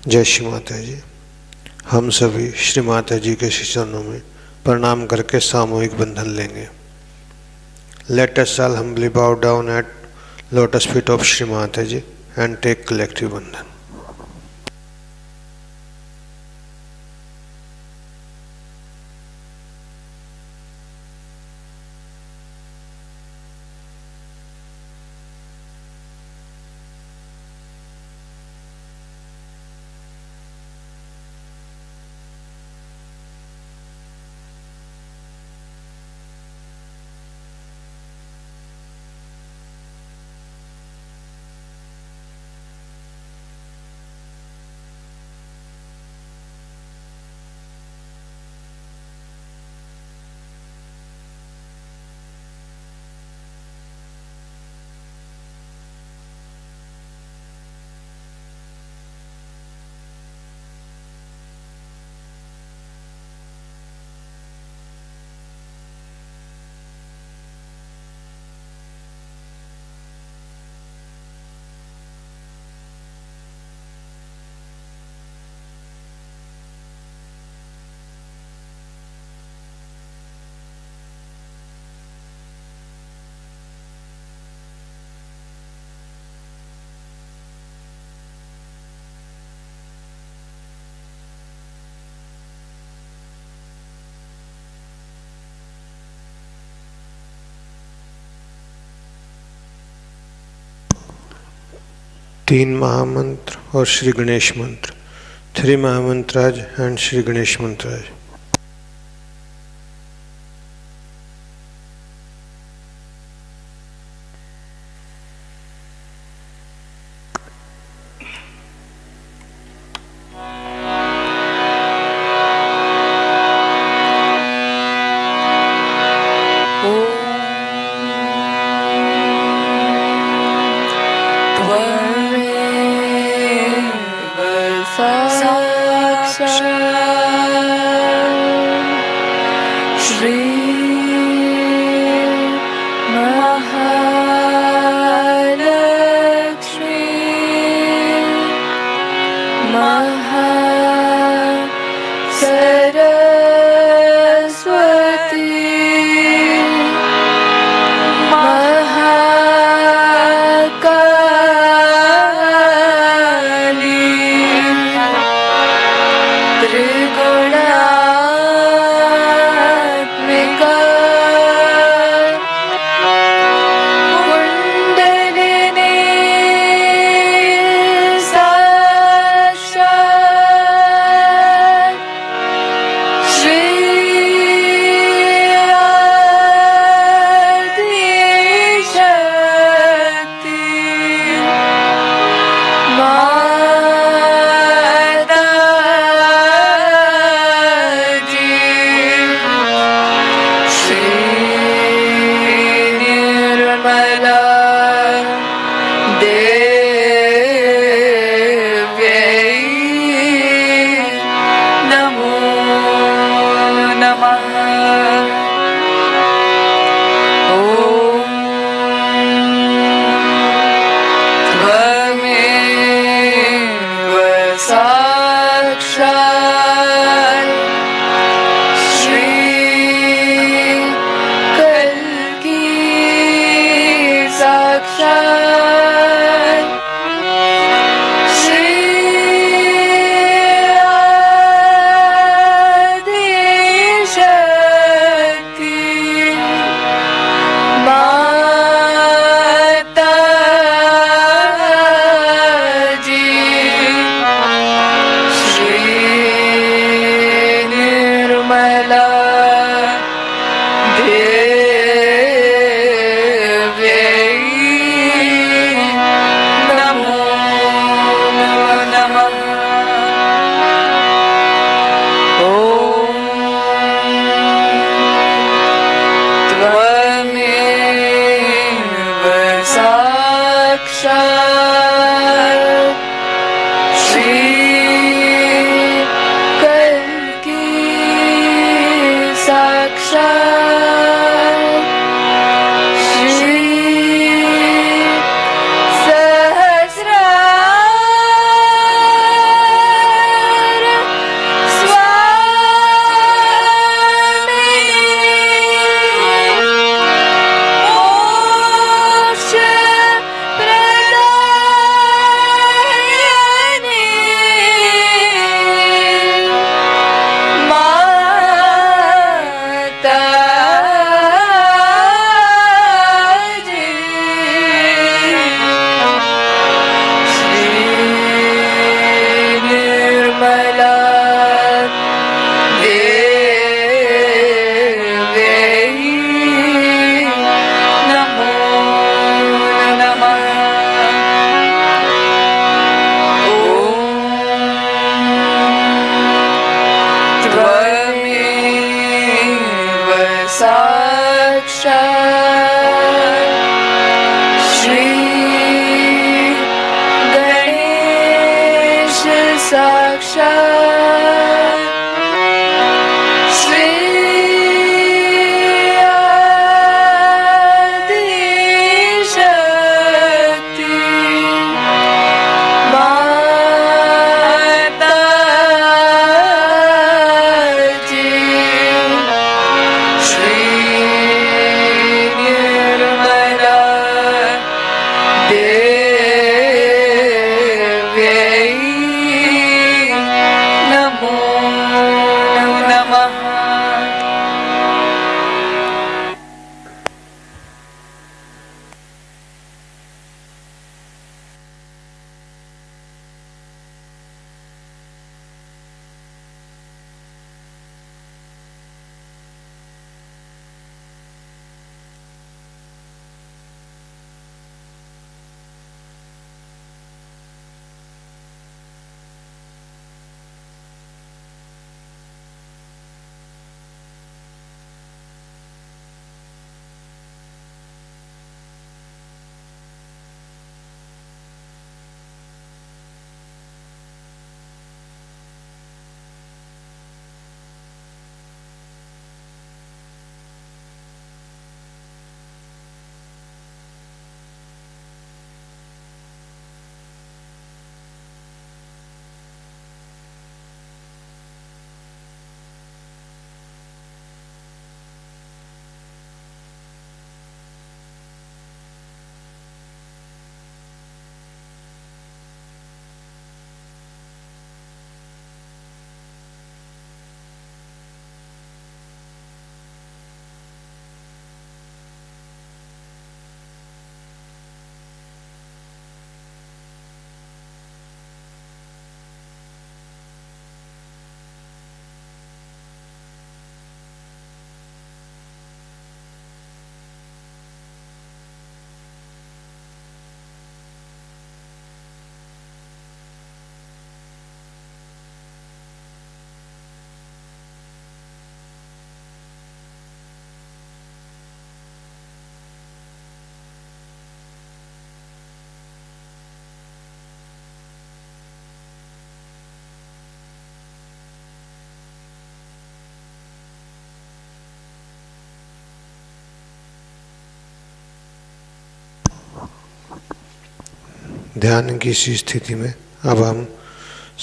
जय श्री माता जी। हम सभी श्री माता जी के श्री चरणों में प्रणाम करके सामूहिक बंधन लेंगे। Let us all humbly bow down at lotus feet of Shri Mata ji and take collective बंधन। तीन महामंत्र और श्री गणेश मंत्र, 3 महामंत्राज एंड श्री गणेश मंत्राज। ध्यान की इसी स्थिति में अब हम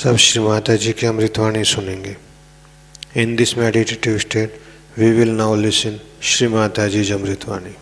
सब श्री माता जी की अमृतवाणी सुनेंगे. In this meditative state, we will now listen Shri Mataji's Amritvani.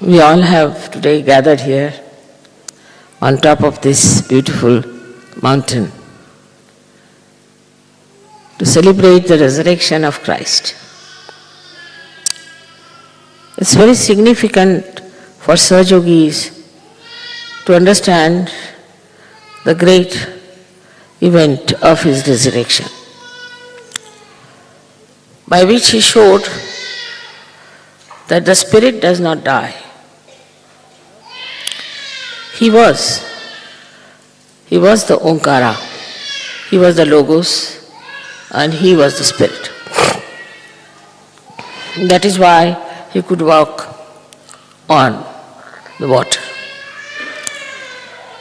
We all have today gathered here on top of this beautiful mountain to celebrate the resurrection of Christ. It's very significant for Sahajogis to understand the great event of his resurrection, by which he showed that the spirit does not die. He was the Omkara, he was the Logos, and he was the spirit. That is why he could walk on the water.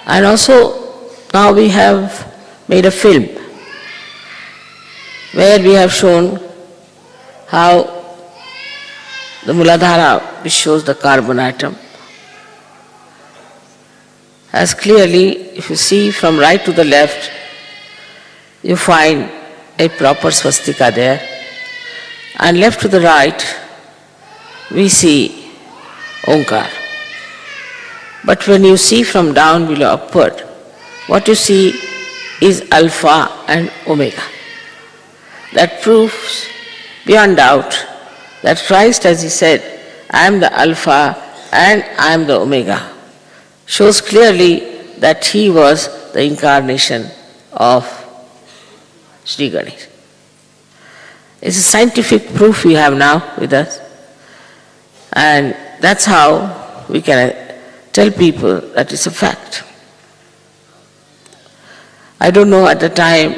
And also now we have made a film where we have shown how the Muladhara, which shows the carbon atom, as clearly, if you see from right to the left, you find a proper swastika there, and left to the right, we see Omkar. But when you see from down below upward, what you see is Alpha and Omega. that proves beyond doubt that Christ, as he said, I am the Alpha and I am the Omega, shows clearly that he was the incarnation of Shri Ganesh. It's a scientific proof we have now with us, and that's how we can tell people that it's a fact. I don't know at the time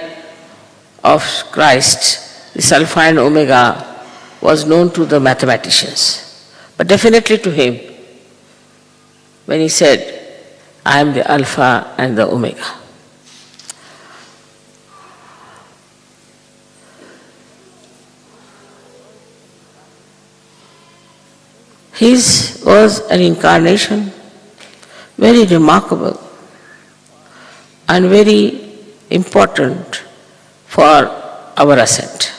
of Christ, this Alpha and Omega was known to the mathematicians, but definitely to him when he said, I am the Alpha and the Omega. His was an incarnation, very remarkable and very important for our ascent.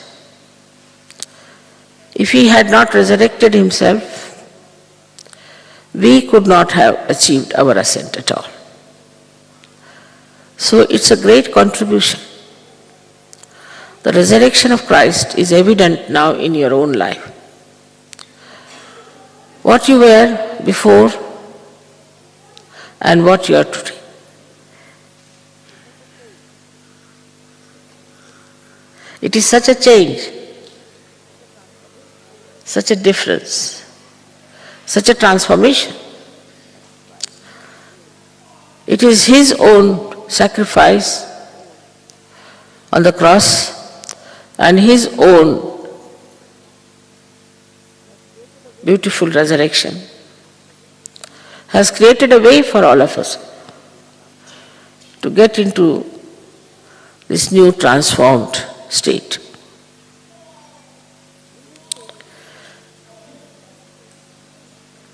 If he had not resurrected himself, we could not have achieved our ascent at all. So it's a great contribution. The resurrection of Christ is evident now in your own life. What you were before and what you are today. It is such a change, such a difference, such a transformation. It is his own sacrifice on the cross and his own beautiful resurrection has created a way for all of us to get into this new transformed state.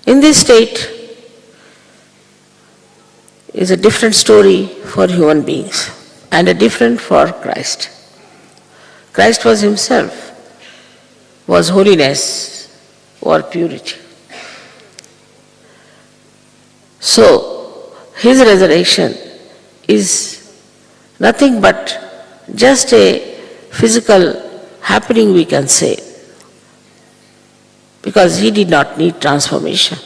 In this state is a different story for human beings and a different for Christ. Christ was himself, was holiness or purity. So, his resurrection is nothing but just a physical happening, we can say, because he did not need transformation.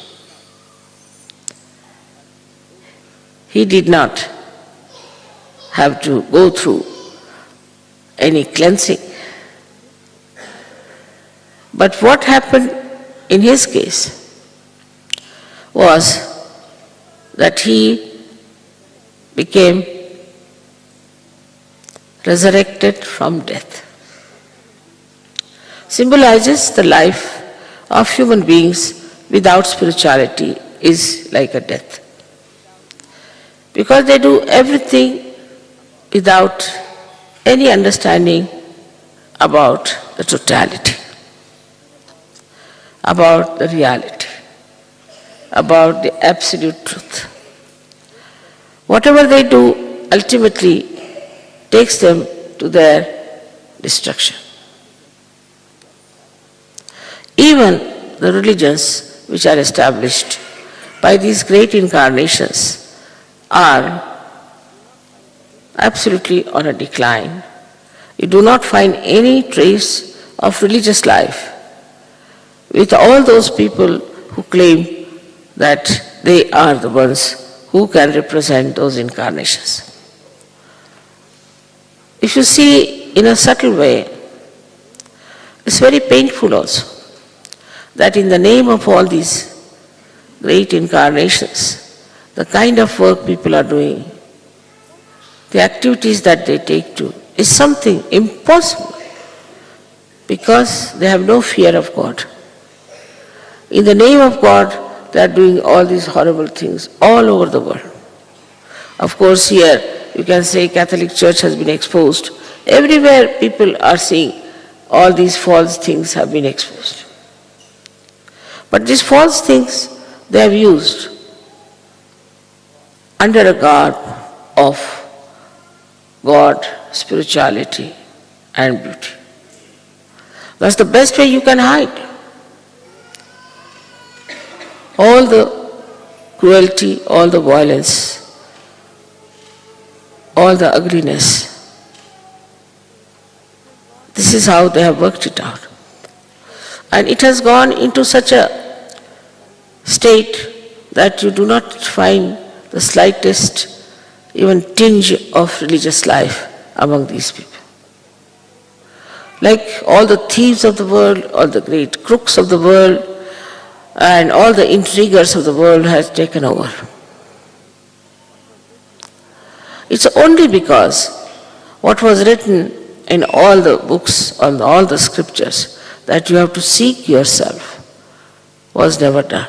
He did not have to go through any cleansing. But what happened in his case was that he became resurrected from death. Symbolizes the life of human beings without spirituality is like a death. Because they do everything without any understanding about the totality, about the reality, about the absolute truth. Whatever they do ultimately takes them to their destruction. Even the religions which are established by these great incarnations are absolutely on a decline. You do not find any trace of religious life with all those people who claim that they are the ones who can represent those incarnations. If you see in a subtle way, it's very painful also that in the name of all these great incarnations, the kind of work people are doing, the activities that they take to, is something impossible because they have no fear of God. In the name of God, they are doing all these horrible things all over the world. Of course, here you can say Catholic Church has been exposed. Everywhere people are seeing all these false things have been exposed. But these false things they have used under a garb of God, spirituality and beauty. That's the best way you can hide all the cruelty, all the violence, all the ugliness. This is how they have worked it out. And it has gone into such a state that you do not find the slightest even tinge of religious life among these people. Like all the thieves of the world, all the great crooks of the world, and all the intriguers of the world has taken over. It's only because what was written in all the books, on all the scriptures, that you have to seek yourself, was never done.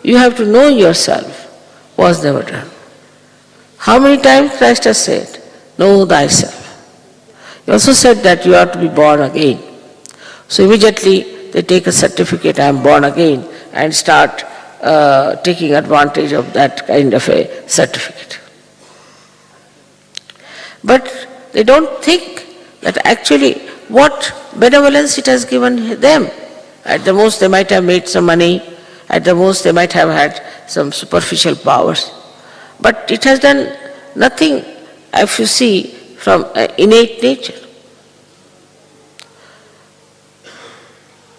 You have to know yourself, was never done. How many times Christ has said, know thyself. He also said that you have to be born again. So immediately they take a certificate, I am born again, and start taking advantage of that kind of a certificate. But they don't think that actually what benevolence it has given them. At the most they might have made some money, at the most they might have had some superficial powers. But it has done nothing, if you see, from innate nature.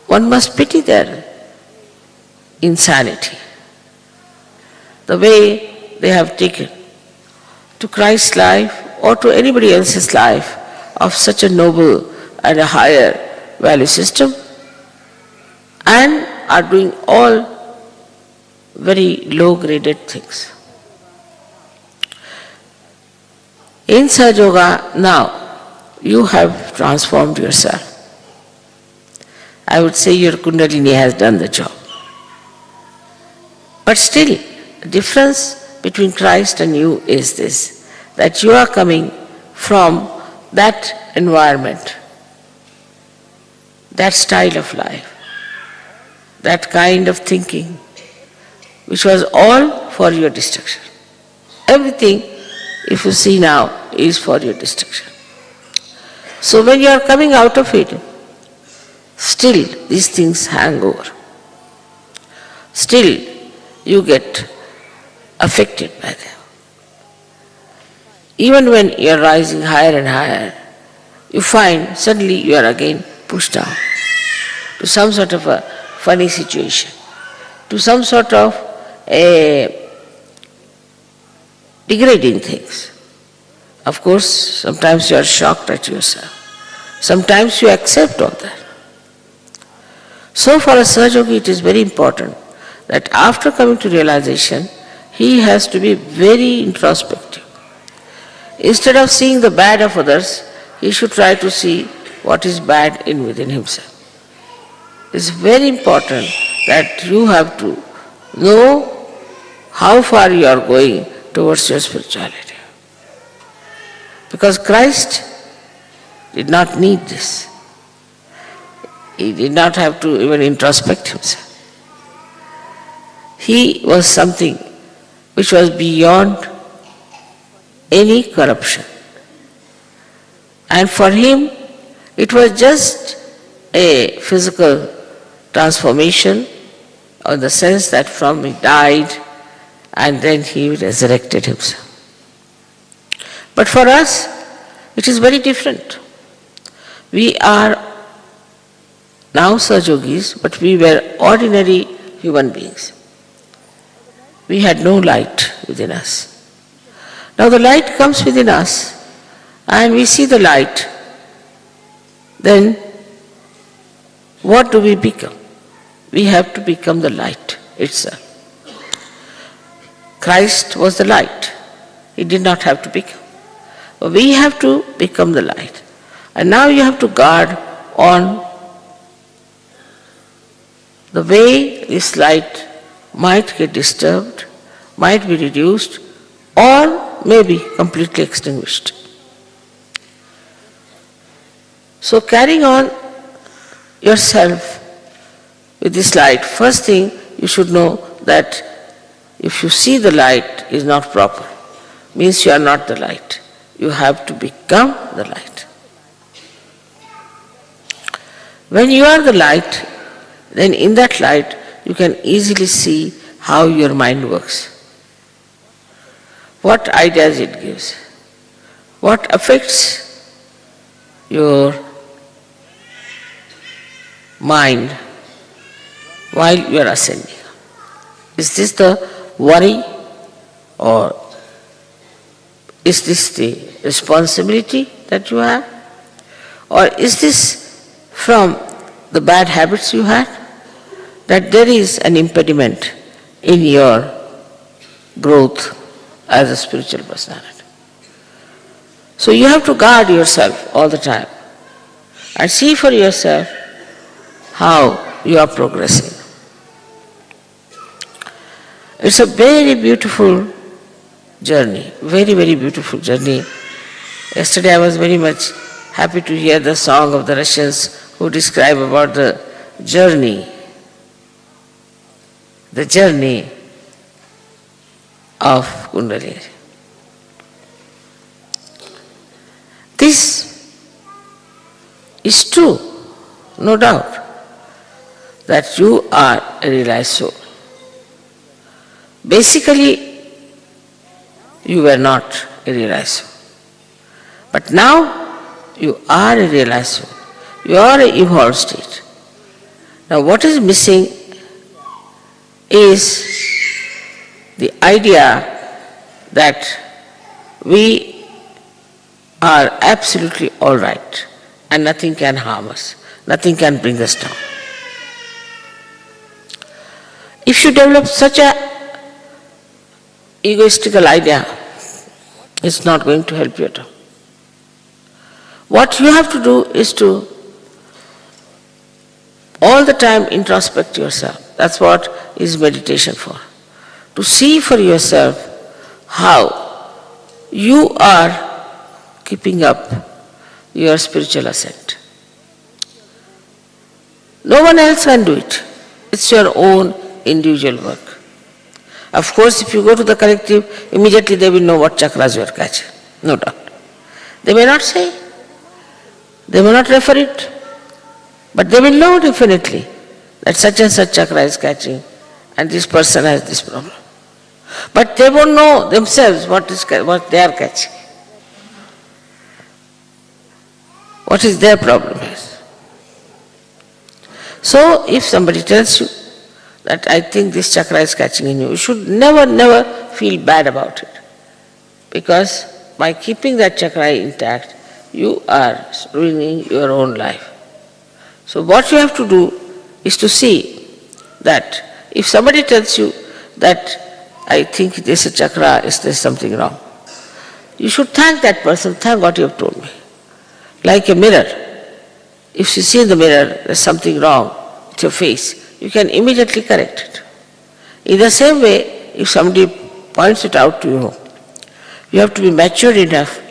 One must pity their insanity, the way they have taken to Christ's life or to anybody else's life of such a noble and a higher value system, and are doing all very low-graded things. In Sahaja Yoga now, you have transformed yourself. I would say your Kundalini has done the job. But still, the difference between Christ and you is this, that you are coming from that environment, that style of life, that kind of thinking, which was all for your destruction. Everything, if you see now, is for your destruction. So when you are coming out of it, still these things hang over. Still you get affected by them. Even when you are rising higher and higher, you find suddenly you are again pushed down to some sort of a funny situation, to some sort of a degrading things. Of course, sometimes you are shocked at yourself. Sometimes you accept all that. So for a Sahaja Yogi, it is very important that after coming to realization, he has to be very introspective. Instead of seeing the bad of others, he should try to see what is bad in within himself. It's very important that you have to know how far you are going towards your spirituality. Because Christ did not need this. He did not have to even introspect himself. He was something which was beyond any corruption. And for him, it was just a physical transformation, in the sense that from he died and then he resurrected himself. But for us, it is very different. We are now Sahaja Yogis, but we were ordinary human beings. We had no light within us. Now the light comes within us and we see the light. Then what do we become? We have to become the light itself. Christ was the light. He did not have to become. But we have to become the light. And now you have to guard on the way this light might get disturbed, might be reduced, or may be completely extinguished. So carrying on yourself with this light, first thing you should know that if you see the light is not proper, means you are not the light. You have to become the light. When you are the light, then in that light you can easily see how your mind works, what ideas it gives, what affects your mind while you are ascending? Is this the worry, or is this the responsibility that you have? Or is this from the bad habits you had, that there is an impediment in your growth as a spiritual personality? So you have to guard yourself all the time and see for yourself how you are progressing. It's a very beautiful journey, very, very beautiful journey. Yesterday I was very much happy to hear the song of the Russians who describe about the journey of Kundalini. This is true, no doubt, that you are a realized soul. Basically, you were not a realized soul. But now, you are a realized soul. You are an evolved state. Now what is missing is the idea that we are absolutely all right and nothing can harm us, nothing can bring us down. If you develop such a egoistical idea, it's not going to help you at all. What you have to do is to all the time introspect yourself. That's what is meditation for. To see for yourself how you are keeping up your spiritual ascent. No one else can do it. It's your own individual work. Of course, if you go to the collective, immediately they will know what chakras you are catching. No doubt. They may not say, they may not refer it, but they will know definitely that such and such chakra is catching and this person has this problem. But they won't know themselves what they are catching. What is their problem is. So if somebody tells you that I think this chakra is catching in you, you should never feel bad about it. Because by keeping that chakra intact, you are ruining your own life. So what you have to do is to see that if somebody tells you that I think this is a chakra, is there something wrong? You should thank that person, thank what you have told me. Like a mirror. If you see in the mirror there's something wrong with your face, you can immediately correct it. In the same way, if somebody points it out to you, you have to be mature enough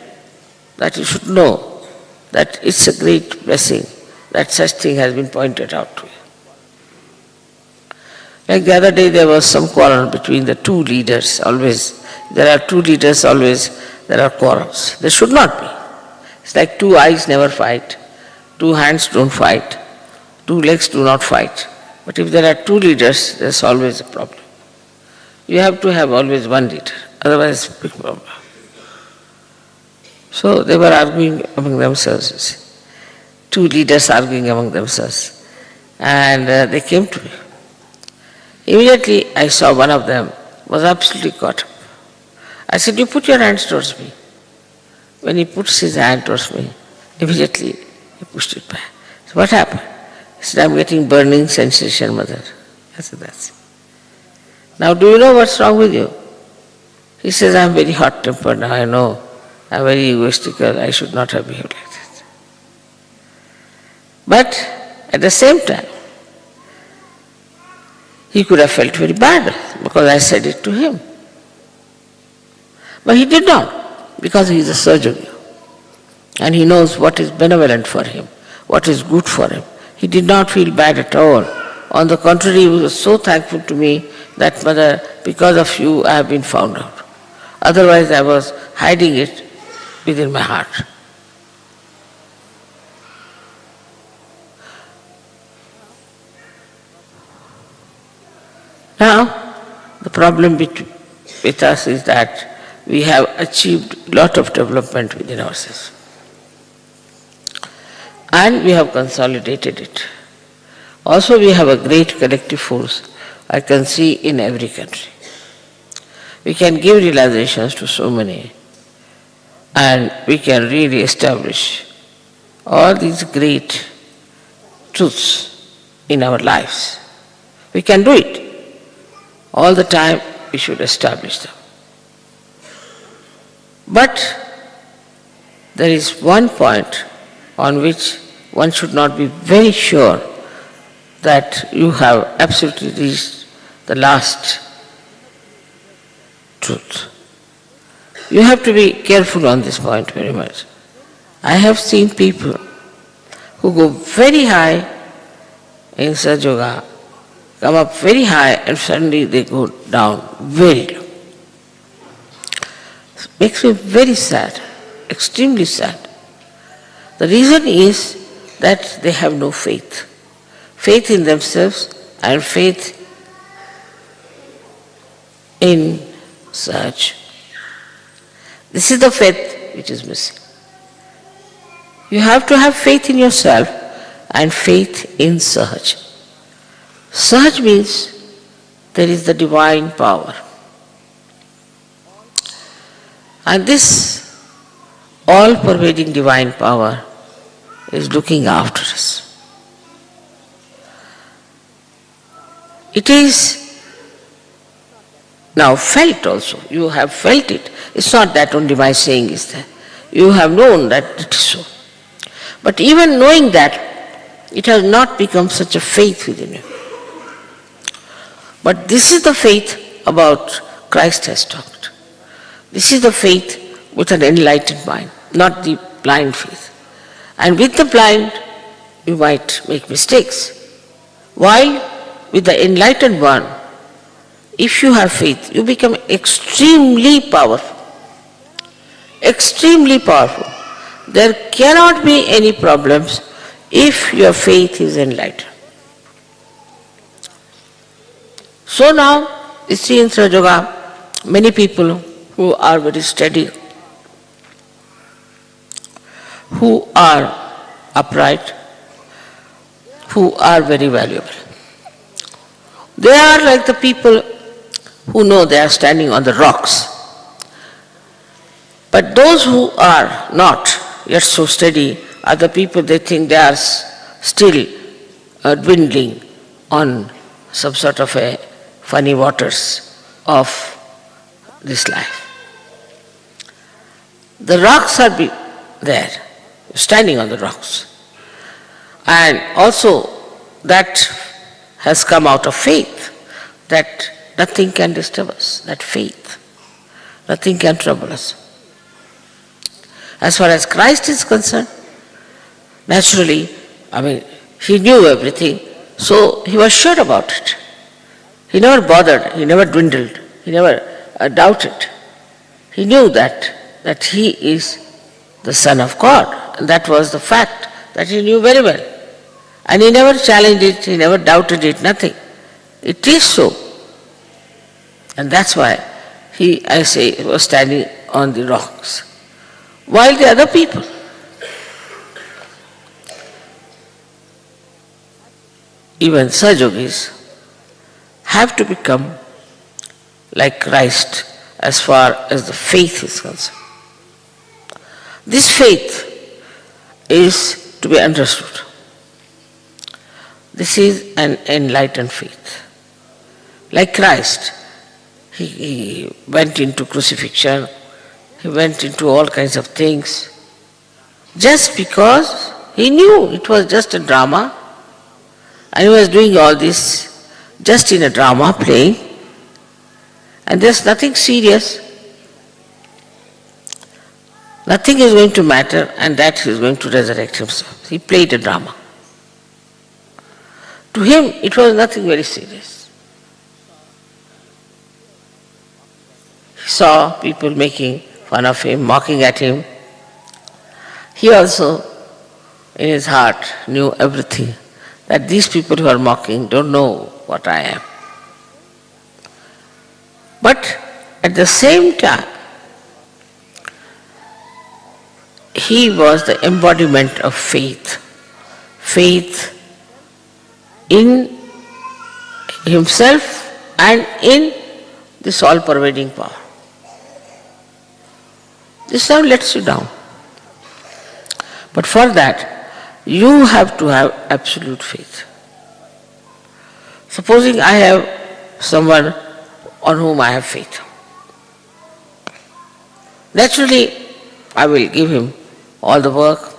that you should know that it's a great blessing that such thing has been pointed out to you. Like the other day there was some quarrel between the two leaders, always. There are two leaders, always there are quarrels. There should not be. It's like two eyes never fight, two hands don't fight, two legs do not fight. But if there are two leaders, there's always a problem. You have to have always one leader, otherwise it's a big problem. So they were arguing among themselves, two leaders arguing among themselves. And they came to me. Immediately I saw one of them was absolutely caught up. I said, you put your hands towards me. When he puts his hand towards me, immediately he pushed it back. So what happened? He said, I'm getting burning sensation, mother. I said, that's it. Now do you know what's wrong with you? He says, I'm very hot-tempered now, I know. I'm very egoistical, I should not have behaved like that. But at the same time, he could have felt very bad because I said it to him. But he did not, because he is a surgeon and he knows what is benevolent for him, what is good for him. He did not feel bad at all. On the contrary, he was so thankful to me that, mother, because of you I have been found out. Otherwise I was hiding it within my heart. Now, the problem with us is that we have achieved a lot of development within ourselves. and we have consolidated it. Also we have a great collective force I can see in every country. We can give realizations to so many, and we can really establish all these great truths in our lives. We can do it. All the time we should establish them. But there is one point on which one should not be very sure that you have absolutely reached the last truth. You have to be careful on this point very much. I have seen people who go very high in Sahaja Yoga, come up very high and suddenly they go down very low. It makes me very sad, extremely sad. The reason is that they have no faith. Faith in themselves and faith in Sahaja. This is the faith which is missing. You have to have faith in yourself and faith in Sahaja. Sahaja means there is the divine power. And this all-pervading divine power is looking after us. It is now felt also. You have felt it. It's not that only my saying is there. You have known that it is so. But even knowing that, it has not become such a faith within you. But this is the faith about Christ has talked. This is the faith with an enlightened mind, not the blind faith. And with the blind, you might make mistakes. While with the enlightened one, if you have faith, you become extremely powerful. Extremely powerful. There cannot be any problems if your faith is enlightened. So now, you see in Sahaja Yoga, many people who are very steady, who are upright, who are very valuable. They are like the people who know they are standing on the rocks. But those who are not yet so steady are the people they think they are still dwindling on some sort of a funny waters of this life. The rocks are there, standing on the rocks. And also that has come out of faith, that nothing can disturb us, that faith. Nothing can trouble us. As far as Christ is concerned, naturally, he knew everything, so he was sure about it. He never bothered, he never dwindled, he never doubted. He knew that he is the Son of God, and that was the fact that he knew very well. And he never challenged it, he never doubted it, nothing. It is so. And that's why he was standing on the rocks. While the other people, even Sahaja Yogis, have to become like Christ as far as the faith is concerned. This faith is to be understood. This is an enlightened faith. Like Christ, he went into crucifixion, he went into all kinds of things, just because he knew it was just a drama, and he was doing all this just in a drama, playing, and there's nothing serious. Nothing is going to matter, and that he is going to resurrect himself. He played a drama. To him, it was nothing very serious. He saw people making fun of him, mocking at him. He also, in his heart, knew everything, that these people who are mocking don't know what I am. But at the same time, he was the embodiment of faith. faith in himself and in this all-pervading power. This now lets you down. But for that, you have to have absolute faith. Supposing I have someone on whom I have faith. Naturally, I will give him all the work.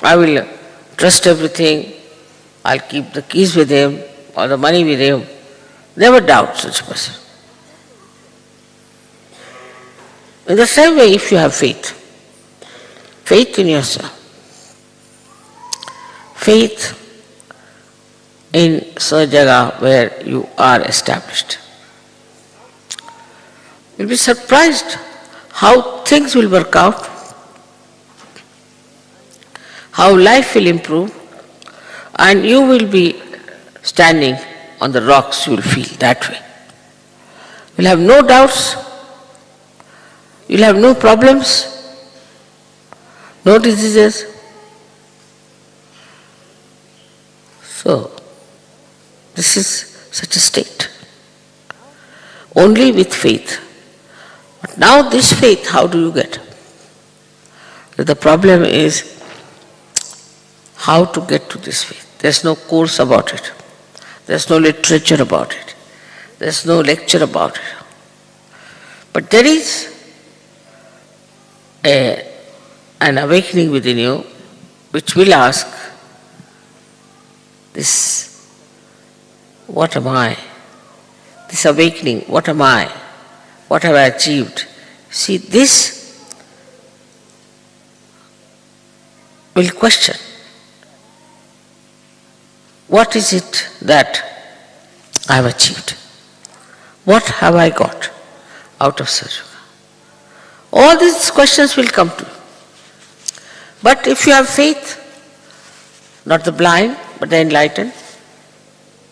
I will trust everything. I'll keep the keys with him or the money with him. Never doubt such a person. In the same way, if you have faith in yourself, faith in such jaga where you are established, you'll be surprised how things will work out, how life will improve, and you will be standing on the rocks, you will feel that way. You'll have no doubts, you'll have no problems, no diseases. So, this is such a state. Only with faith. But now this faith, how do you get? The problem is how to get to this faith. There's no course about it. There's no literature about it. There's no lecture about it. But there is an awakening within you which will ask, this, what am I? This awakening, what am I? What have I achieved? See, this will question. What is it that I have achieved? What have I got out of Sahaja? All these questions will come to you. But if you have faith, not the blind, but the enlightened,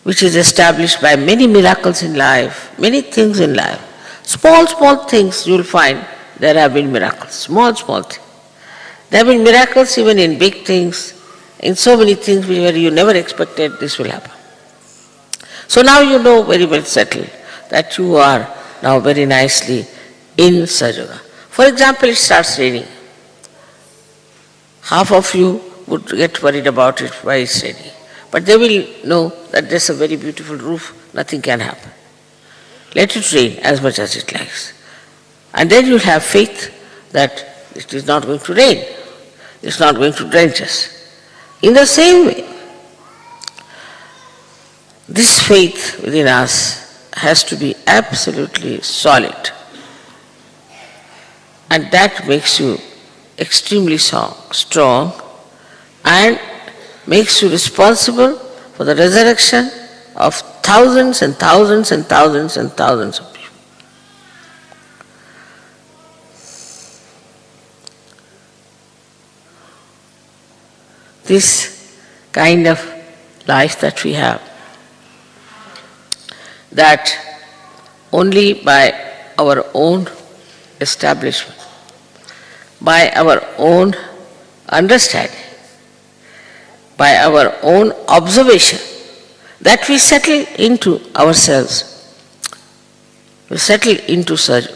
which is established by many miracles in life, many things in life, small things you will find there have been miracles, small things. There have been miracles even in big things, in so many things where you never expected this will happen. So now you know very well settled that you are now very nicely in Sahaja. For example, it starts raining. Half of you would get worried about it, why it's raining. But they will know that there's a very beautiful roof, nothing can happen. Let it rain as much as it likes. And then you'll have faith that it is not going to rain. It's not going to drench us. In the same way, this faith within us has to be absolutely solid. And that makes you extremely strong and makes you responsible for the resurrection of thousands and thousands and thousands and thousands of people. This kind of life that we have, that only by our own establishment, by our own understanding, by our own observation, that we settle into ourselves, we settle into Sahaja.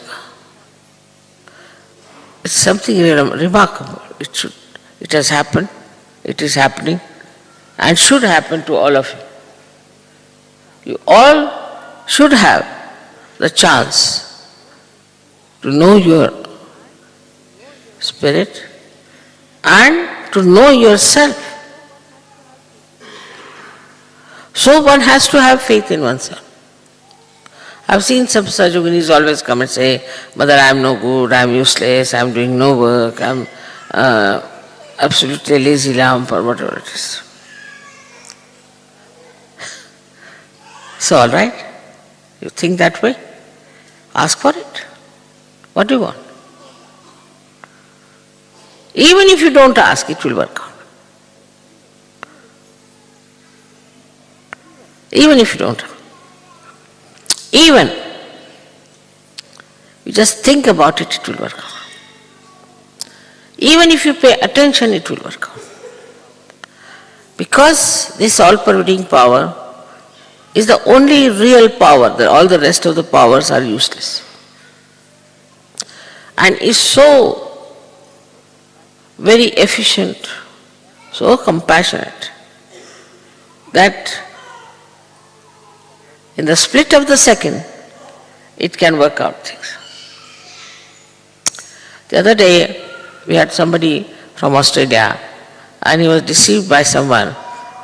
It's something remarkable. It has happened, it is happening, and should happen to all of you. You all should have the chance to know your spirit and to know yourself. So one has to have faith in oneself. I've seen some Sahajoginis always come and say, Mother, I am no good, I am useless, I am doing no work, I am absolutely lazy lamp or whatever it is. So all right, you think that way? Ask for it. What do you want? Even if you don't ask, it will work out. Even if you don't. Even you just think about it, it will work out. Even if you pay attention, it will work out. Because this all-pervading power is the only real power, all the rest of the powers are useless. And is so very efficient, so compassionate, that in the split of the second, it can work out things. The other day, we had somebody from Australia, and he was deceived by someone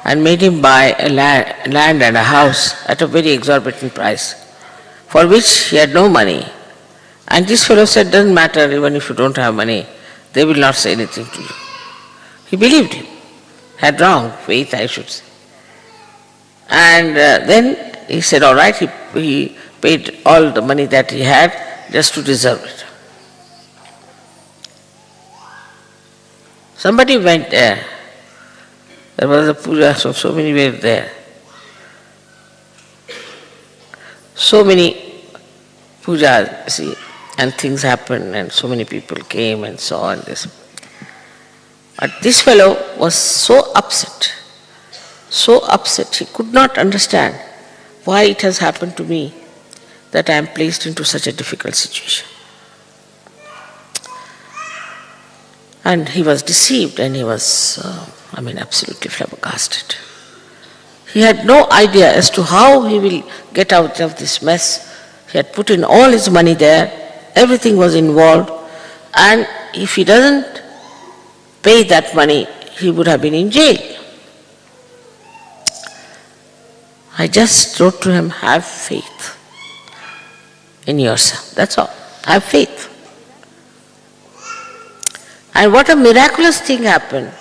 and made him buy a land and a house at a very exorbitant price, for which he had no money. And this fellow said, doesn't matter, even if you don't have money, they will not say anything to you. He believed him, had wrong faith, I should say. And then he said, all right, he paid all the money that he had just to deserve it. Somebody went there. There was a puja, so many were there. So many pujas, see, and things happened, and so many people came and saw and this. But this fellow was so upset, he could not understand why it has happened to me that I am placed into such a difficult situation. And he was deceived, and he was, absolutely flabbergasted. He had no idea as to how he will get out of this mess. He had put in all his money there, everything was involved, and if he doesn't pay that money, he would have been in jail. I just wrote to him, have faith in yourself. That's all. Have faith. And what a miraculous thing happened,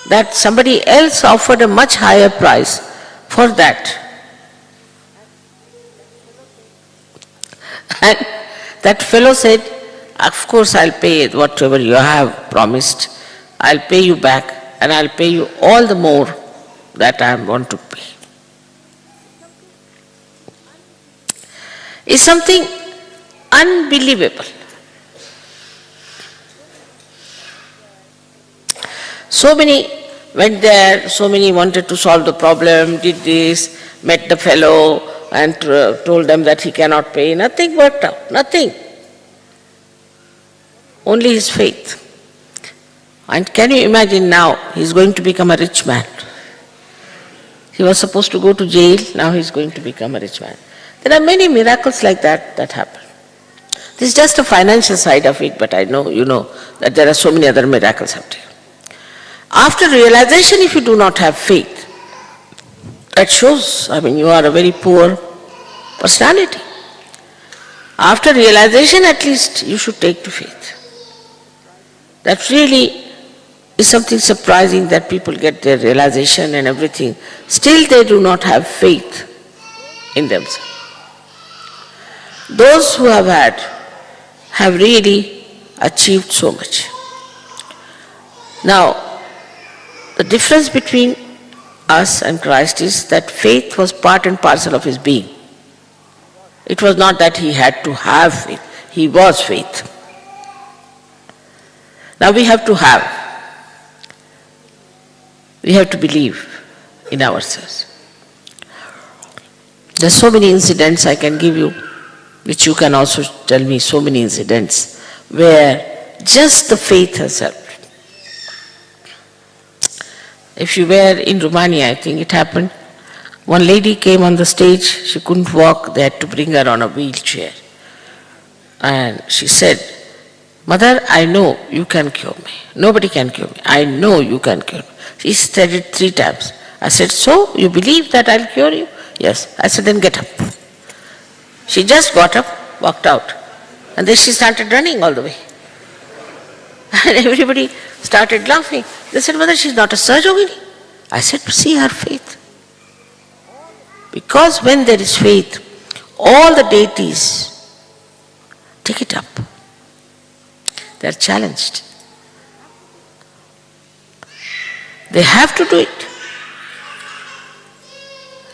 that somebody else offered a much higher price for that. And that fellow said, of course I'll pay whatever you have promised. I'll pay you back, and I'll pay you all the more that I want to pay. It's something unbelievable. So many went there, so many wanted to solve the problem, did this, met the fellow and told them that he cannot pay. Nothing worked out, nothing. Only his faith. And can you imagine now, he's going to become a rich man. He was supposed to go to jail, now he's going to become a rich man. There are many miracles like that happen. This is just a financial side of it, but I know, you know, that there are so many other miracles happening. After realization, if you do not have faith, that shows, you are a very poor personality. After realization, at least you should take to faith. That really is something surprising, that people get their realization and everything. Still they do not have faith in themselves. Those who have really achieved so much. Now, the difference between us and Christ is that faith was part and parcel of his being. It was not that he had to have faith, he was faith. Now we have to have. We have to believe in ourselves. There are so many incidents I can give you, which you can also tell me, so many incidents where just the faith has helped. If you were in Romania, I think it happened, one lady came on the stage, she couldn't walk, they had to bring her on a wheelchair. And she said, Mother, I know you can cure me. Nobody can cure me. I know you can cure me. She said it 3 times. I said, so you believe that I'll cure you? Yes. I said, then get up. She just got up, walked out. And then she started running all the way. And everybody started laughing. They said, Mother, she's not a Sahajogini. I said, see her faith. Because when there is faith, all the deities take it up. They are challenged. They have to do it.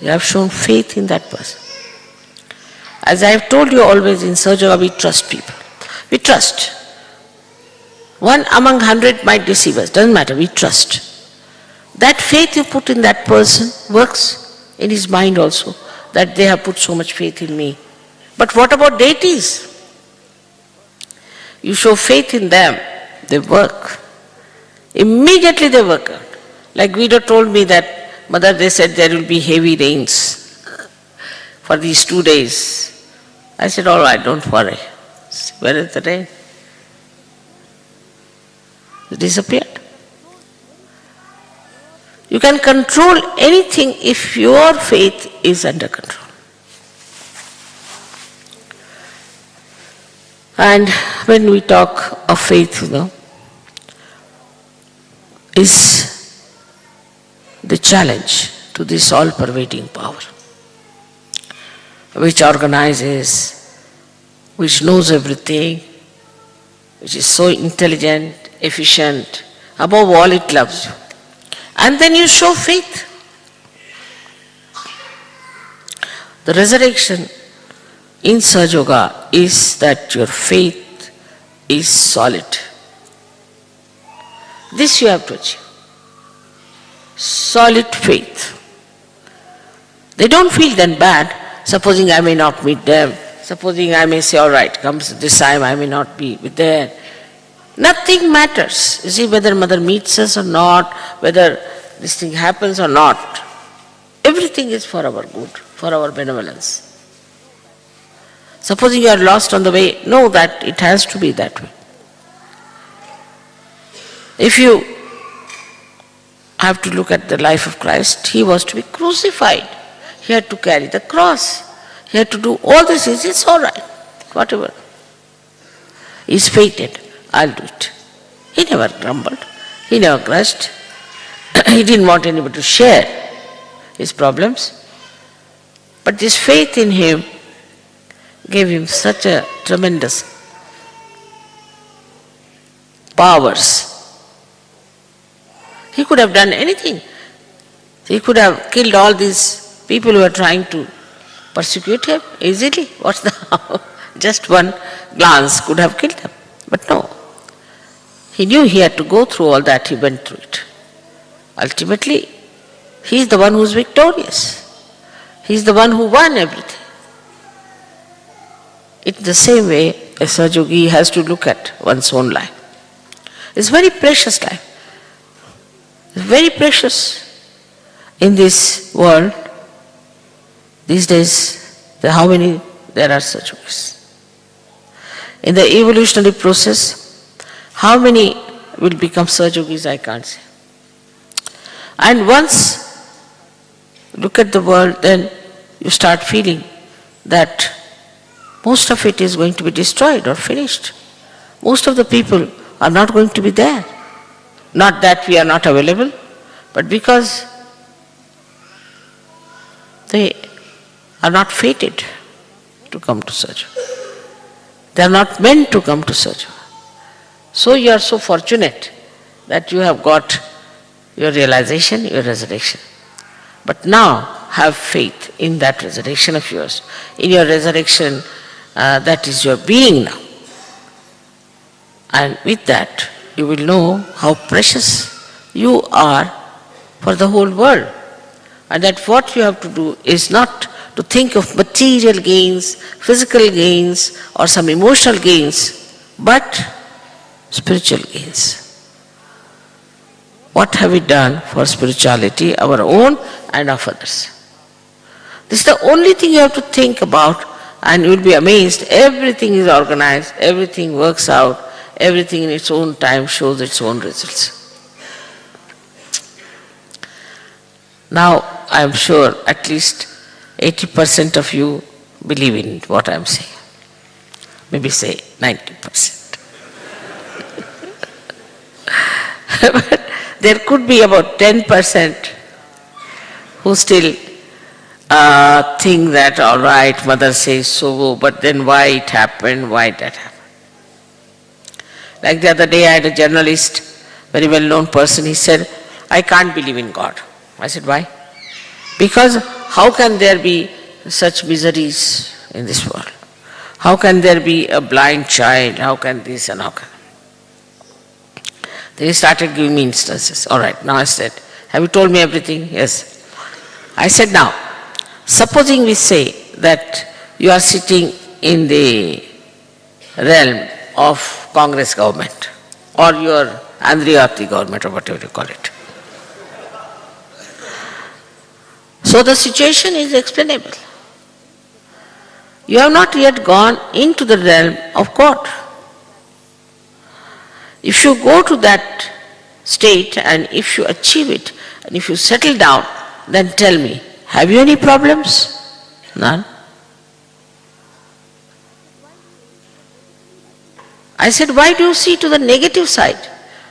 They have shown faith in that person. As I have told you always, in Sahaja, we trust people. We trust. 1 among 100 might deceive us. Doesn't matter, we trust. that faith you put in that person works in his mind also, that they have put so much faith in me. But what about deities? You show faith in them, they work. Immediately they work out. Like Guido told me that, Mother, they said there will be heavy rains for these 2 days. I said, all right, don't worry. Where is the rain? It disappeared. You can control anything if your faith is under control. And when we talk of faith, is the challenge to this all-pervading power, which organizes, which knows everything, which is so intelligent, efficient, above all it loves you. And then you show faith. The resurrection in Sahaja Yoga is that your faith is solid. This you have to achieve. Solid faith. They don't feel then bad, supposing I may not meet them, supposing I may say, all right, comes this time I may not be there. Nothing matters. You see, whether Mother meets us or not, whether this thing happens or not, everything is for our good, for our benevolence. Supposing you are lost on the way, know that it has to be that way. If you have to look at the life of Christ, he was to be crucified. He had to carry the cross. He had to do all these things. It's all right, whatever. He's fated. I'll do it. He never grumbled. He never grudged. He didn't want anybody to share his problems. But this faith in him gave him such a tremendous powers. He could have done anything. He could have killed all these people who were trying to persecute him easily. What's the harm? Just one glance could have killed them. But no. He knew he had to go through all that, he went through it. Ultimately, he is the one who is victorious. He is the one who won everything. In the same way, a Sahaja Yogi has to look at one's own life. It's very precious life. It's very precious. In this world, these days, how many there are Sahaja Yogis? In the evolutionary process, how many will become Sahaja Yogis, I can't say. And once you look at the world, then you start feeling that most of it is going to be destroyed or finished. Most of the people are not going to be there. Not that we are not available, but because they are not fated to come to Sahaja. They are not meant to come to Sahaja. So you are so fortunate that you have got your realization, your resurrection. But now have faith in that resurrection of yours, in your resurrection that is your being now. And with that, you will know how precious you are for the whole world. And that what you have to do is not to think of material gains, physical gains, or some emotional gains, but spiritual gains. What have we done for spirituality, our own and of others? This is the only thing you have to think about, and you will be amazed. Everything is organized, everything works out, everything in its own time shows its own results. Now, I am sure at least 80% of you believe in what I am saying. Maybe say 90%. But there could be about 10% who still think that, all right, Mother says so, but then why it happened, why that happened. Like the other day I had a journalist, very well-known person, he said, I can't believe in God. I said, why? Because how can there be such miseries in this world? How can there be a blind child? How can this and how can... Then he started giving me instances. All right, now I said, Have you told me everything? Yes. I said, now, supposing we say that you are sitting in the realm of Congress government or your Andriyati government or whatever you call it. So the situation is explainable. You have not yet gone into the realm of God. If you go to that state and if you achieve it and if you settle down, then tell me, have you any problems? None. I said, why do you see to the negative side?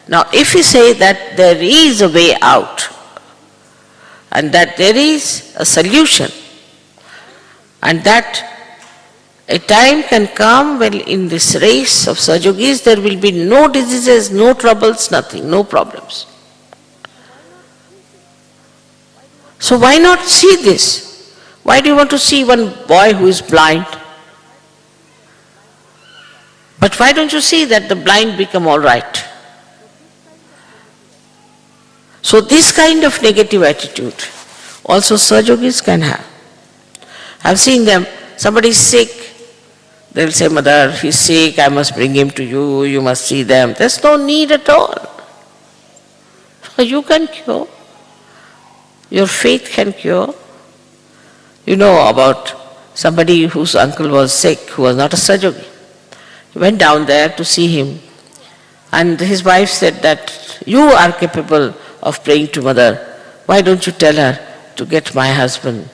Now, if you say that there is a way out and that there is a solution and that a time can come when in this race of Sajogis there will be no diseases, no troubles, nothing, no problems. So why not see this? Why do you want to see one boy who is blind? But why don't you see that the blind become all right? So this kind of negative attitude also Sajogis can have. I've seen them, somebody is sick, they'll say, Mother, he's sick, I must bring him to you, you must see them. There's no need at all. You can cure. Your faith can cure. You know about somebody whose uncle was sick, who was not a Sajogi. He went down there to see him and his wife said that you are capable of praying to Mother. Why don't you tell her to get my husband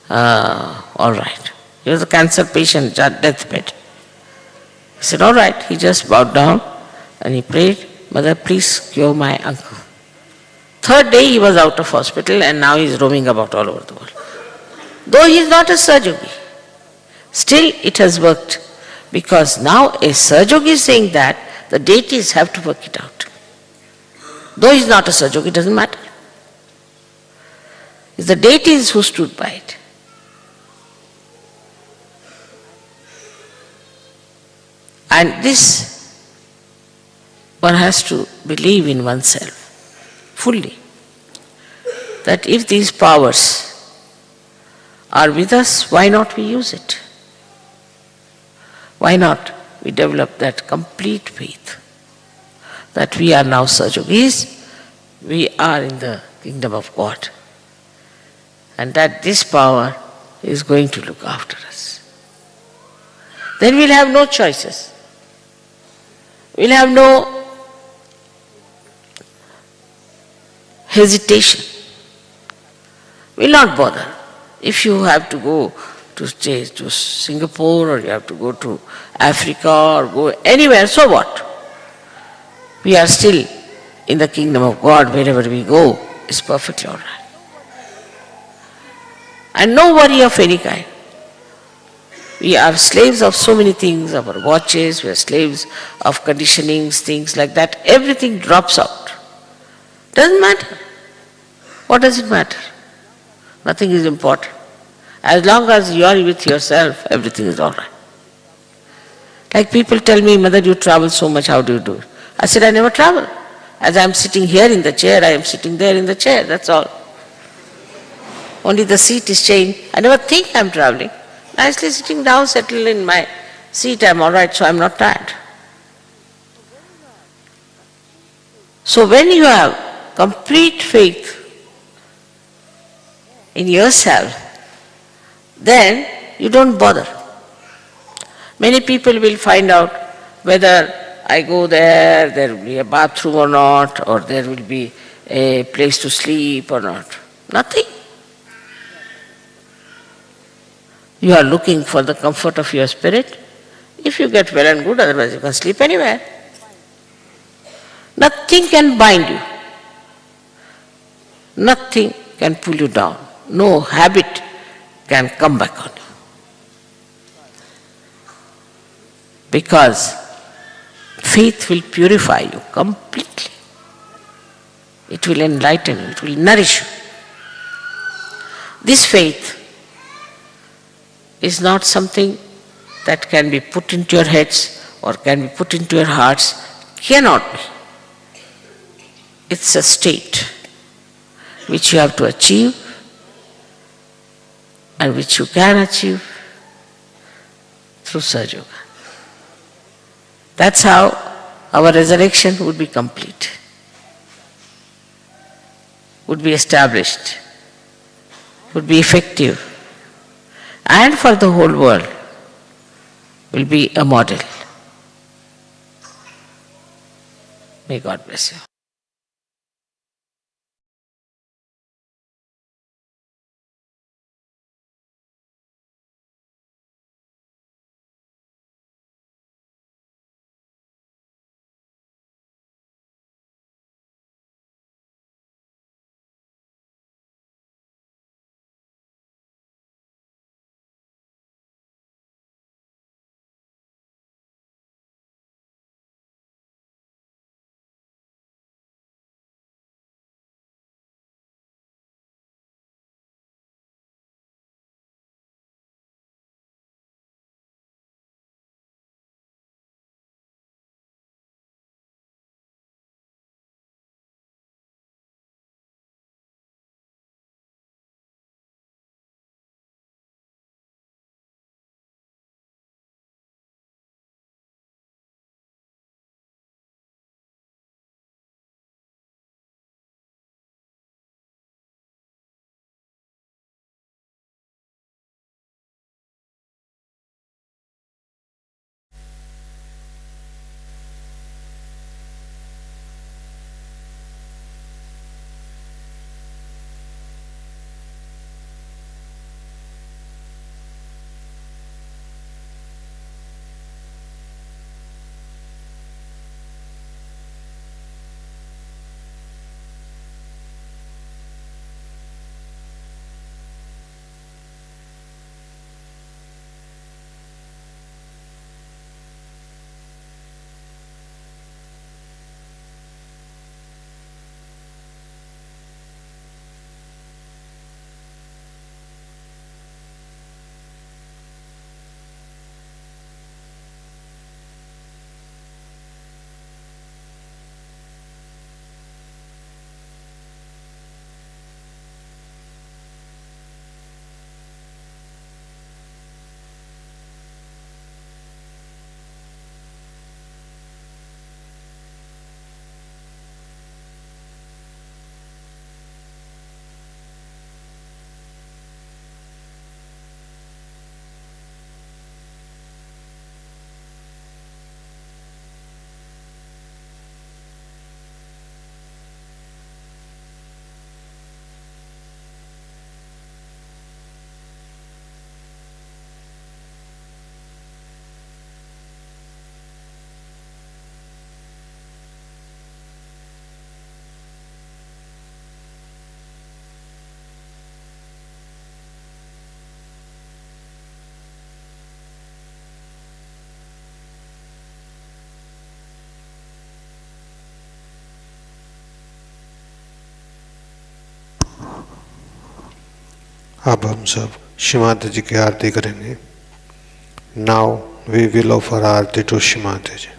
all right? He was a cancer patient at deathbed. He said, all right. He just bowed down and he prayed, Mother, please cure my uncle. Third day he was out of hospital and now he is roaming about all over the world. Though he is not a Sajogi, still it has worked because now a Sajogi is saying that the deities have to work it out. Though he is not a Sajogi, it doesn't matter. It's the deities who stood by it. And this, one has to believe in oneself fully, that if these powers are with us, why not we use it? Why not we develop that complete faith that we are now Sajogis, we are in the kingdom of God, and that this power is going to look after us. Then we'll have no choices. We'll have no hesitation. We'll not bother. If you have to go to stay to Singapore or you have to go to Africa or go anywhere, so what? We are still in the kingdom of God. Wherever we go is perfectly all right. And no worry of any kind. We are slaves of so many things, our watches, we are slaves of conditionings, things like that. Everything drops out. Doesn't matter. What does it matter? Nothing is important. As long as you are with yourself, everything is all right. Like people tell me, Mother, you travel so much, how do you do it? I said, I never travel. As I am sitting here in the chair, I am sitting there in the chair, that's all. Only the seat is changed. I never think I am traveling. Nicely sitting down, settled in my seat, I am all right, so I am not tired. So when you have complete faith in yourself, then you don't bother. Many people will find out whether I go there, there will be a bathroom or not, or there will be a place to sleep or not. Nothing. You are looking for the comfort of your spirit. If you get well and good, otherwise you can sleep anywhere. Nothing can bind you. Nothing can pull you down. No habit can come back on you. Because faith will purify you completely. It will enlighten you, it will nourish you. This faith is not something that can be put into your heads or can be put into your hearts. Cannot be. It's a state. which you have to achieve and which you can achieve through Sahaja Yoga. That's how our resurrection would be complete, would be established, would be effective, and for the whole world will be a model. May God bless you. अब हम सब श्री माता जी की आरती करेंगे. Now we will offer aarti to Shri Mata ji.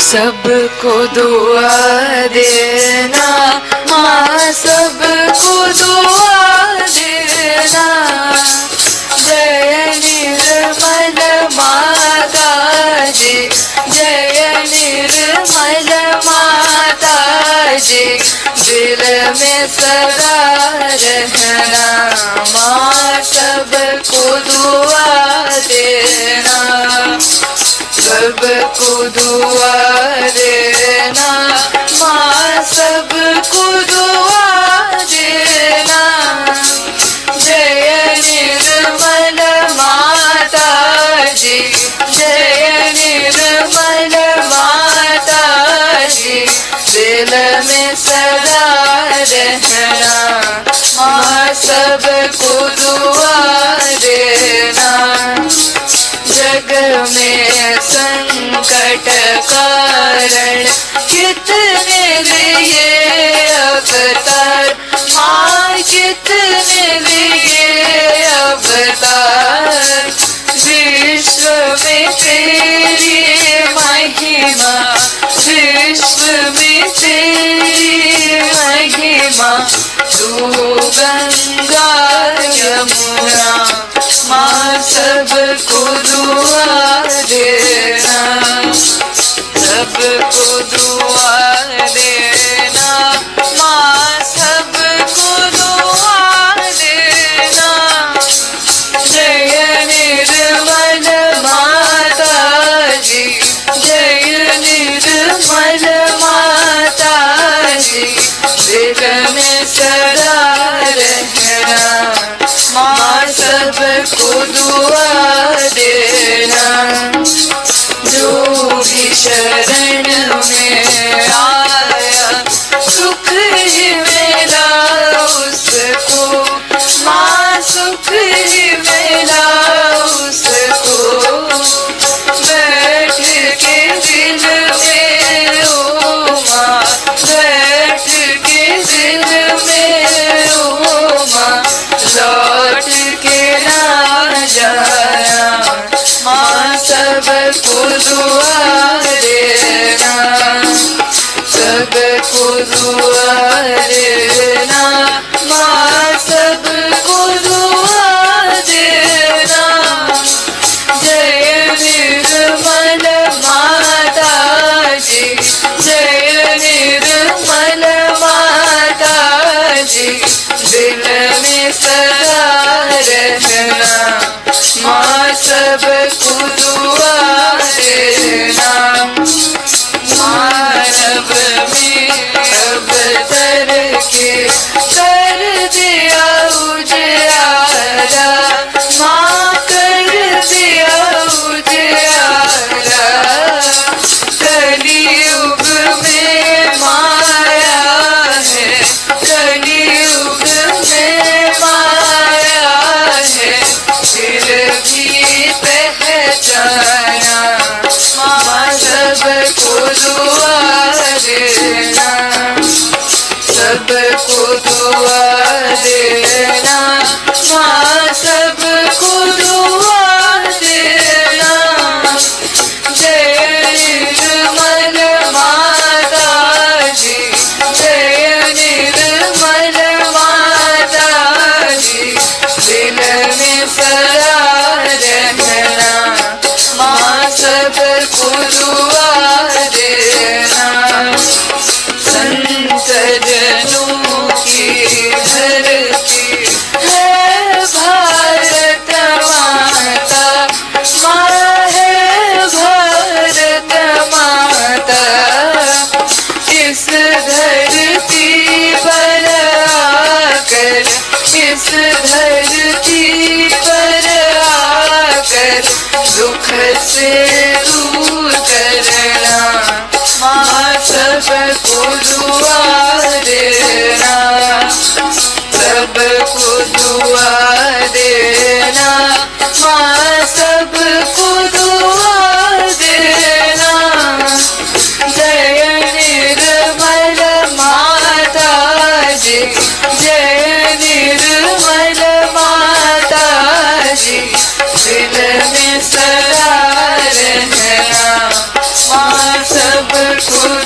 सबको दुआ देना माँ, सबको दुआ देना। जय निर्मल माता जी, जय निर्मल माता जी, दिल में सदा रहना माँ, सबको दुआ देना। सबको दुआ देना माँ, सबको दुआ देना। जय निर्मल माता जी, जय निर्मल माता जी, दिल में सदा रहना माँ, सबको दुआ देना। जग में संकट कारण कितने लिए अवतार माँ, कितने लिए अवतार। विश्व में तेरी महिमा, विश्व में तेरी महिमा। तू गंगा यमुना माँ, सबको दुआ देना। सबको दुआ देना माँ, सबको दुआ देना। जय निर्मल माता जी, जय निर्मल माता जी, दिल में सदा रहना माँ, सबको दुआ देना। जो भी शरण में आया सुख ही मिला उसको माँ, सुख ही मिला उसको। बैठ के दिल में ओ माँ, बैठ के दिल में ओ माँ, लौट के ना जाया माँ, सबको दुआ देना। सबको दुआ देना माँ, सबको दुआ देना। जय निर्मल माता जी, जय निर्मल माता जी, दिल में सदा रहना माँ, सबको दुआ देना। मानव में अवतर के कर दिया उजियारा माँ, कर दिया उजियारा। कलियुग में माया है, कलियुग में माया है, फिर भी पहचाना माँ, सबको दुआ देना। सबको दुआ देना माँ, सबको दुआ देना। जय निर्मल माता जी, जय निर्मल माता जी, दिल में सदा रहना माँ, सबको दुआ देना। संत जनों की धरती है भारत माता माँ, है भारत माता। इस धरती पर आकर, इस धरती पर आकर दुख से दूर करना माँ, सबको दुआ देना। सबको दुआ देना माँ, सबको दुआ देना। जय निर्मल माता जी, जय निर्मल माता जी, दिल में सदा रहना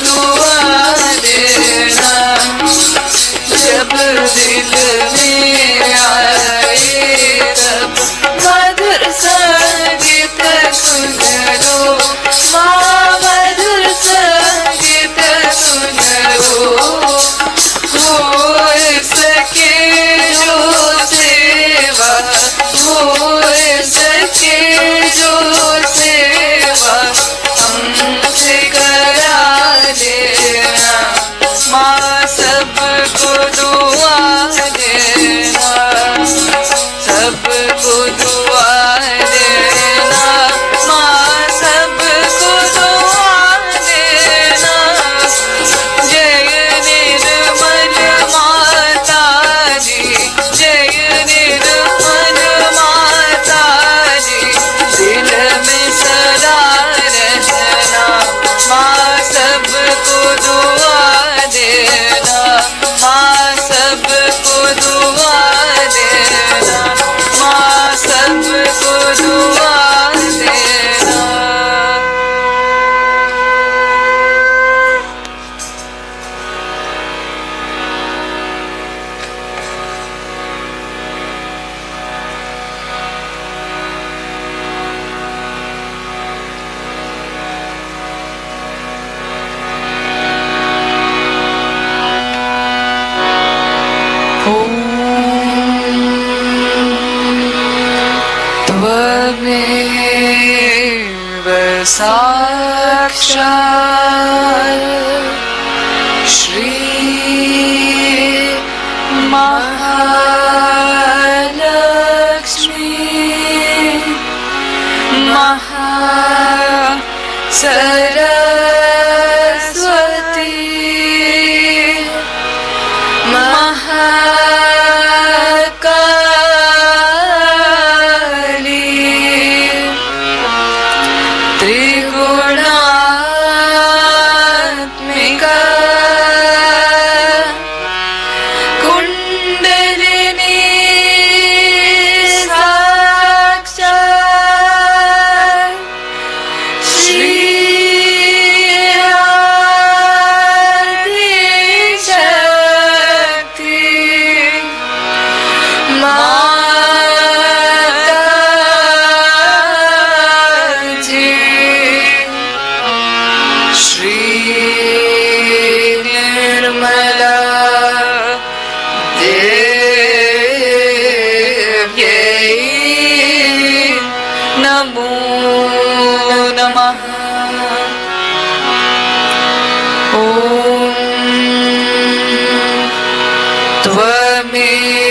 दुआ देना, जब दिल में आए तब मधुर संगीत सुन लो माँ, मधुर संगीत सुन लो। हो सके जो सेवा, हो सके जो सेवा हमसे करा देना माँ, सबको दुआ देना, सबको दुआ देना माँ, सबको दुआ देना। जय निर्मल माता जी, जय निर्मल माता जी, दिल में सदा रहना माँ, सबको दुआ देना माँ, सबको दुआ देना माँ, सबको दुआ देना। त्वमेव साक्षात् श्री महालक्ष्मी महासरस्वती महाकाली त्रिगुणात्मिका कुंडलिनी साक्षात् श्री शक्ति माताजी, श्री निर्मला देव्यै नमो नमः।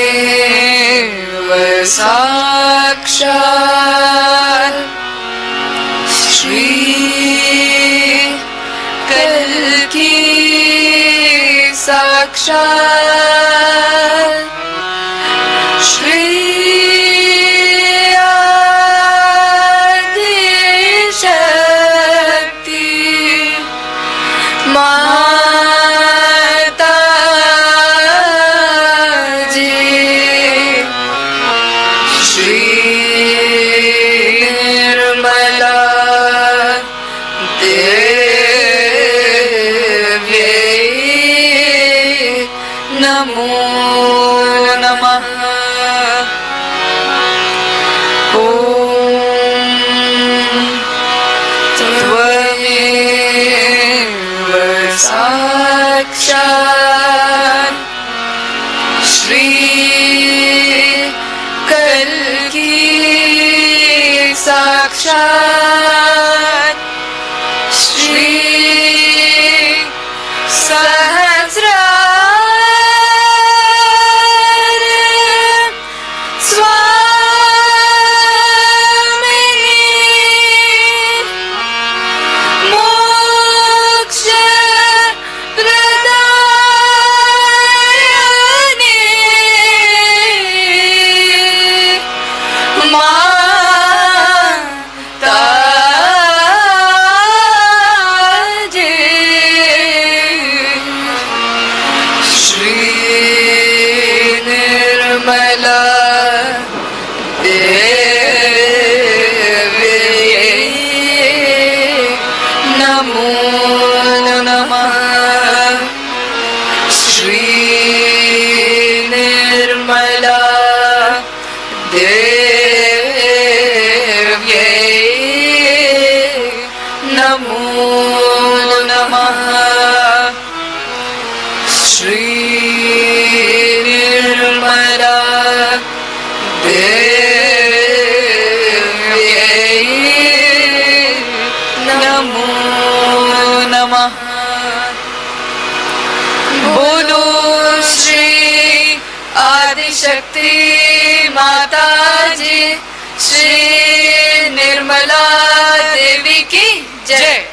त्वमेव साक्षात् श्री कल्की साक्षात् श्री आदिशक्ति माताजी, श्री निर्मला देव्यै नमो नमः। त्वमेव साक्षात् श्री कल्की साक्षात् श्री सहस्रार स्वामिनी मोक्ष प्रदायिनी माताजी, श्री निर्मला देव्यै नमो नमः। नमो नमः। बोलो श्री आदिशक्ति माता जी, श्री निर्मला देवी की जय।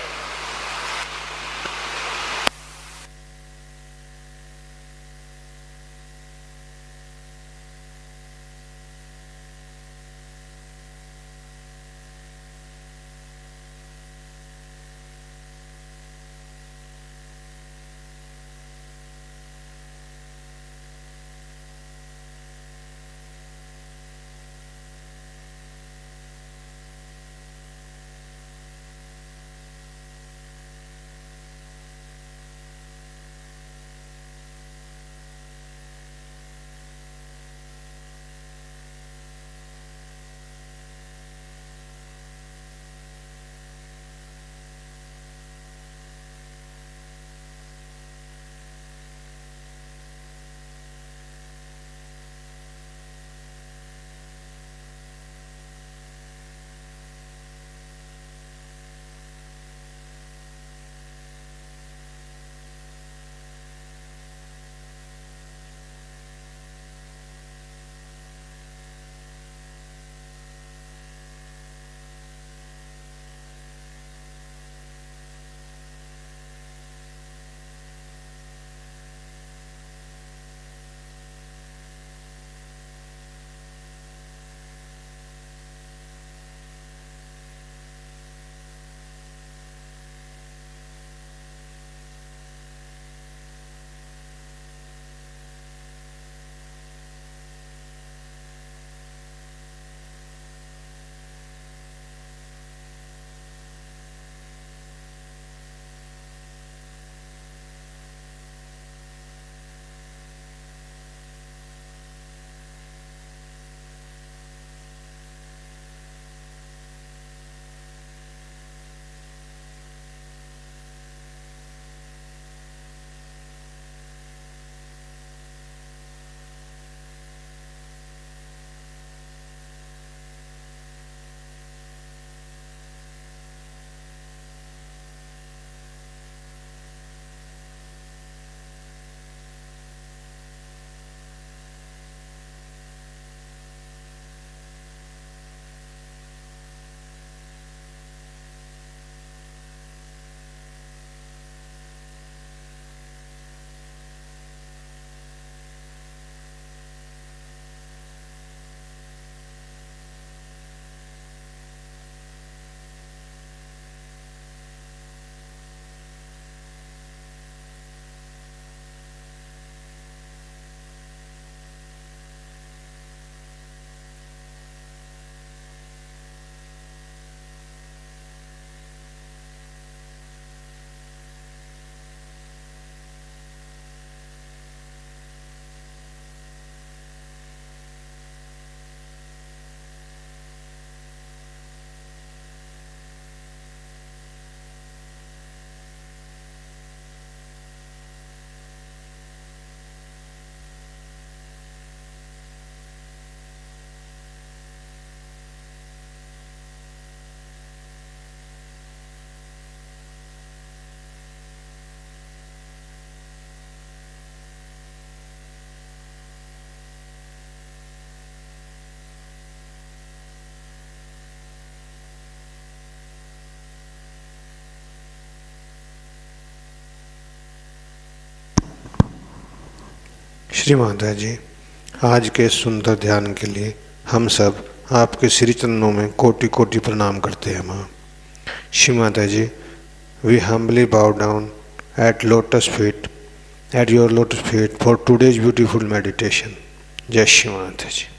श्री माता जी, आज के सुंदर ध्यान के लिए हम सब आपके श्री चरणों में कोटि कोटि प्रणाम करते हैं माँ। श्री माता जी, we humbly bow down at your lotus feet for today's beautiful meditation. जय श्री माता जी।